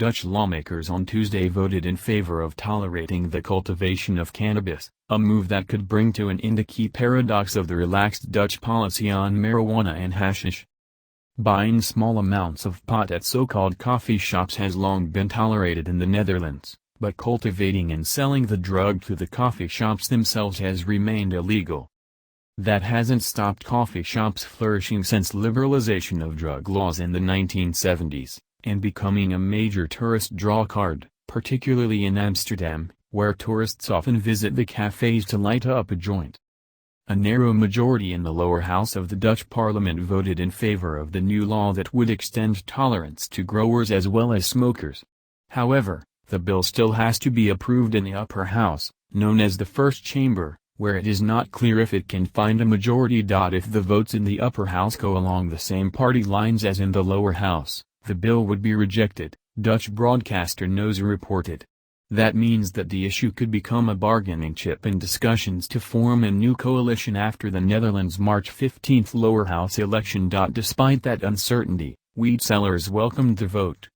Dutch lawmakers on Tuesday voted in favor of tolerating the cultivation of cannabis, a move that could bring to an end the key paradox of the relaxed Dutch policy on marijuana and hashish. Buying small amounts of pot at so-called coffee shops has long been tolerated in the Netherlands, but cultivating and selling the drug to the coffee shops themselves has remained illegal. That hasn't stopped coffee shops flourishing since liberalization of drug laws in the 1970s. And becoming a major tourist draw card, particularly in Amsterdam, where tourists often visit the cafes to light up a joint. A narrow majority in the lower house of the Dutch parliament voted in favor of the new law that would extend tolerance to growers as well as smokers. However, the bill still has to be approved in the upper house, known as the first chamber, where it is not clear if it can find a majority. If the votes in the upper house go along the same party lines as in the lower house, the bill would be rejected, Dutch broadcaster Noza reported. That means that the issue could become a bargaining chip in discussions to form a new coalition after the Netherlands' March 15 lower house election. Despite that uncertainty, weed sellers welcomed the vote.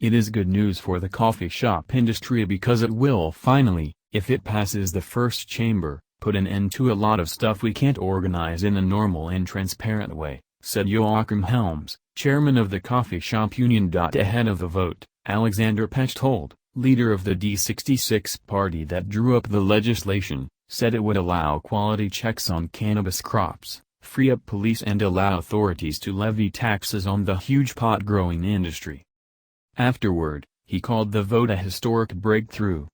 It is good news for the coffee shop industry because it will finally, if it passes the first chamber, put an end to a lot of stuff we can't organize in a normal and transparent way, said Joachim Helms, chairman of the coffee shop union. Ahead of the vote, Alexander Pechtold, leader of the D66 party that drew up the legislation, said it would allow quality checks on cannabis crops, free up police and allow authorities to levy taxes on the huge pot-growing industry. Afterward, he called the vote a historic breakthrough.